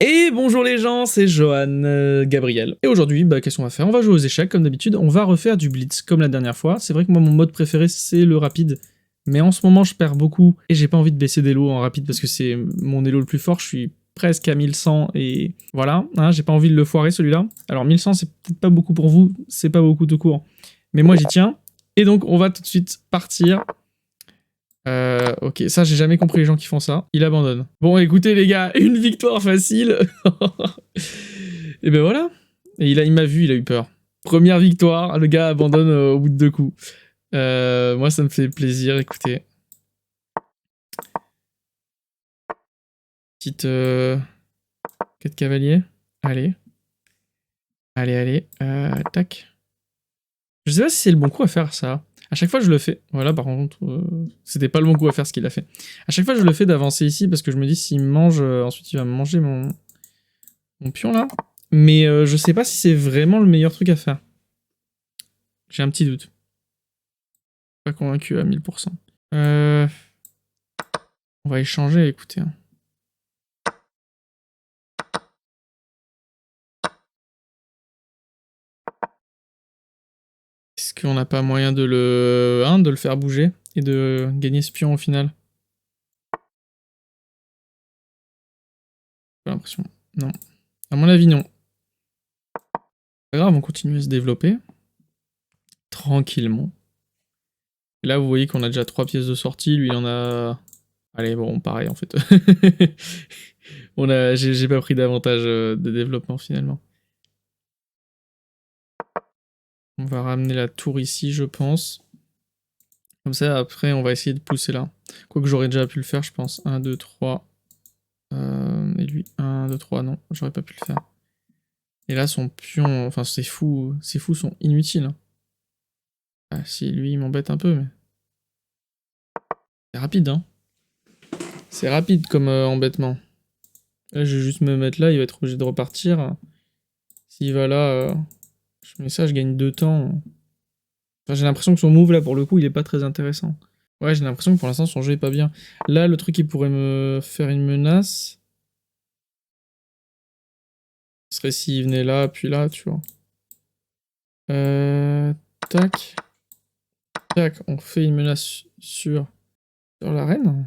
Et bonjour les gens, c'est Johan Gabriel. Et aujourd'hui, qu'est-ce qu'on va faire? On va jouer aux échecs comme d'habitude, on va refaire du blitz comme la dernière fois. C'est vrai que moi mon mode préféré c'est le rapide, mais en ce moment je perds beaucoup et j'ai pas envie de baisser d'élo en rapide parce que c'est mon élo le plus fort, je suis presque à 1100 et voilà, hein, j'ai pas envie de le foirer celui-là. Alors 1100 c'est peut-être pas beaucoup pour vous, c'est pas beaucoup tout court, mais moi j'y tiens. Et donc on va tout de suite partir. Ok, ça j'ai jamais compris les gens qui font ça. Il abandonne. Bon, écoutez les gars, une victoire facile. Et ben voilà. Et il m'a vu, il a eu peur. Première victoire, le gars abandonne au bout de 2 coups. Moi ça me fait plaisir, écoutez. Petite 4 cavaliers. Allez. Allez, allez. Tac. Je sais pas si c'est le bon coup à faire ça. À chaque fois je le fais. Voilà, par contre, c'était pas le bon coup à faire ce qu'il a fait. À chaque fois je le fais d'avancer ici parce que je me dis s'il me mange, ensuite il va me manger mon pion là. Mais je sais pas si c'est vraiment le meilleur truc à faire. J'ai un petit doute. Pas convaincu à 1000%. On va échanger, écoutez. Est-ce qu'on n'a pas moyen de de le faire bouger et de gagner ce pion au final? J'ai l'impression. Non. À mon avis, non. Pas grave, on continue à se développer. Tranquillement. Et là, vous voyez qu'on a déjà 3 pièces de sortie. Lui, il en a... Allez, bon, pareil, en fait. J'ai pas pris d'avantage de développement, finalement. On va ramener la tour ici, je pense. Comme ça, après, on va essayer de pousser là. Quoique j'aurais déjà pu le faire, je pense. 1, 2, 3. Et lui, 1, 2, 3. Non, j'aurais pas pu le faire. Et là, son pion... Enfin, ces fous sont inutiles. Hein. Ah, si, lui, il m'embête un peu, mais... C'est rapide, hein. C'est rapide comme embêtement. Là, je vais juste me mettre là, il va être obligé de repartir. S'il va là... je mets ça, je gagne 2 temps. Enfin, j'ai l'impression que son move, là, pour le coup, il est pas très intéressant. Ouais, j'ai l'impression que pour l'instant, son jeu est pas bien. Là, le truc qui pourrait me faire une menace... Ce serait s'il venait là, puis là, tu vois. Tac. Tac, on fait une menace sur la reine.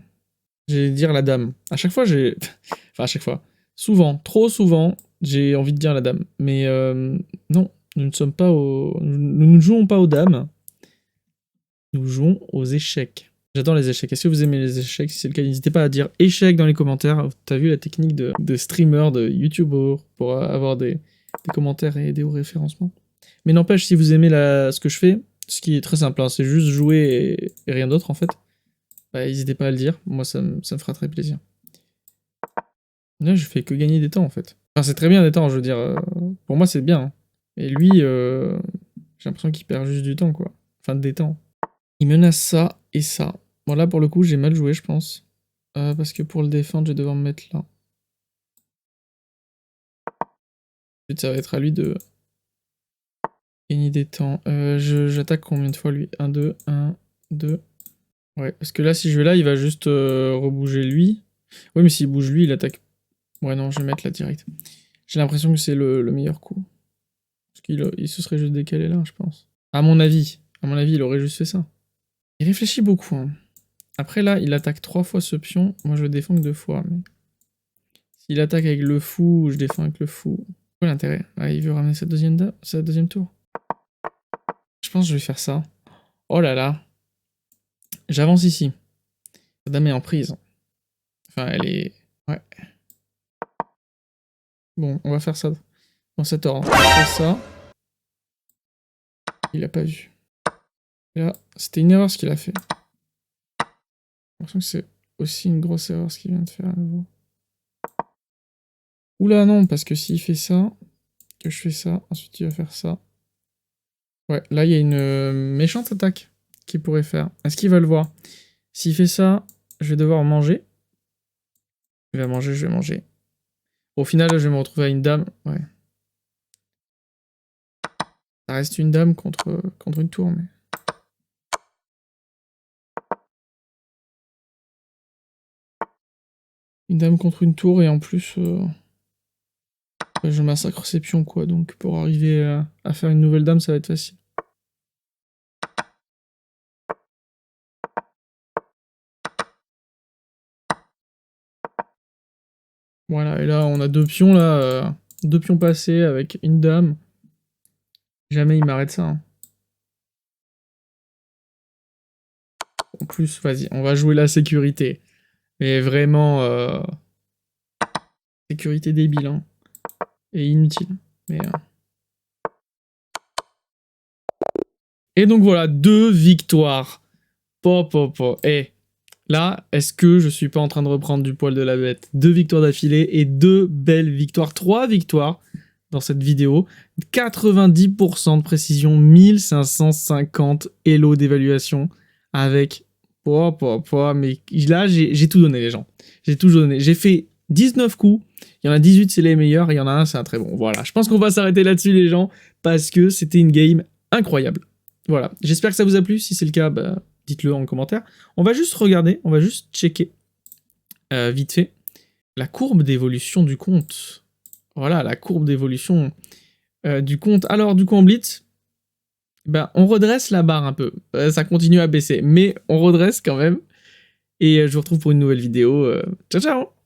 J'allais dire la dame. À chaque fois, j'ai... Enfin, à chaque fois. Souvent, trop souvent, j'ai envie de dire la dame. Mais non, nous ne sommes pas au... Nous ne jouons pas aux dames. Nous jouons aux échecs. J'adore les échecs. Est-ce que vous aimez les échecs? Si c'est le cas, n'hésitez pas à dire échec dans les commentaires. T'as vu la technique de streamer, de youtuber, pour avoir des commentaires et des hauts référencements. Mais n'empêche, si vous aimez ce que je fais, ce qui est très simple, hein, c'est juste jouer et rien d'autre en fait, n'hésitez pas à le dire. Moi, ça me fera très plaisir. Là, je fais que gagner des temps en fait. Enfin, c'est très bien des temps, je veux dire. Pour moi, c'est bien. Hein. Et lui, j'ai l'impression qu'il perd juste du temps, quoi. Enfin, des temps. Il menace ça et ça. Bon, là, pour le coup, j'ai mal joué, je pense. Parce que pour le défendre, je vais devoir me mettre là. Ensuite, ça va être à lui de gagner des temps. J'attaque combien de fois, lui? 1, 2, 1, 2. Ouais, parce que là, si je vais là, il va juste rebouger lui. Oui, mais s'il bouge lui, il attaque... Ouais, non, je vais mettre là direct. J'ai l'impression que c'est le meilleur coup. Parce qu'il se serait juste décalé là, je pense. À mon avis, il aurait juste fait ça. Il réfléchit beaucoup. Hein. Après là, il attaque 3 fois ce pion. Moi, je le défends que 2 fois. Mais... S'il attaque avec le fou, je défends avec le fou. Quel l'intérêt? Ah, il veut ramener sa deuxième tour. Je pense que je vais faire ça. Oh là là. J'avance ici. Sa dame est en prise. Enfin, elle est... Ouais. Bon, on va faire ça dans cet ordre. On fait ça. Il a pas vu. Là, c'était une erreur ce qu'il a fait. J'ai l'impression que c'est aussi une grosse erreur ce qu'il vient de faire à nouveau. Oula non, parce que s'il fait ça, que je fais ça, ensuite il va faire ça. Ouais, là il y a une méchante attaque qu'il pourrait faire. Est-ce qu'il va le voir? S'il fait ça, je vais devoir manger. Il va manger, je vais manger. Au final, je vais me retrouver à une dame. Ouais. Ça reste une dame contre une tour, mais... Une dame contre une tour, et en plus... Je massacre ses pions, quoi, donc pour arriver à faire une nouvelle dame, ça va être facile. Voilà, et là, on a 2 pions, là, 2 pions passés avec une dame. Jamais il m'arrête ça, hein. En plus, vas-y, on va jouer la sécurité. Mais vraiment, sécurité débile, hein. Et inutile. Mais, Et donc voilà, 2 victoires. Eh, là, est-ce que je suis pas en train de reprendre du poil de la bête? 2 victoires d'affilée et 2 belles victoires. 3 victoires dans cette vidéo. 90% de précision, 1550 elo d'évaluation avec... mais là, j'ai tout donné, les gens. J'ai tout donné. J'ai fait 19 coups. Il y en a 18, c'est les meilleurs. Et il y en a un, c'est un très bon. Voilà, je pense qu'on va s'arrêter là-dessus, les gens, parce que c'était une game incroyable. Voilà, j'espère que ça vous a plu. Si c'est le cas, bah, dites-le en commentaire. On va juste regarder, on va juste checker vite fait la courbe d'évolution du compte. Voilà, la courbe d'évolution du compte. Alors, du coup, en Blitz, ben, on redresse la barre un peu. Ça continue à baisser, mais on redresse quand même. Et je vous retrouve pour une nouvelle vidéo. Ciao, ciao!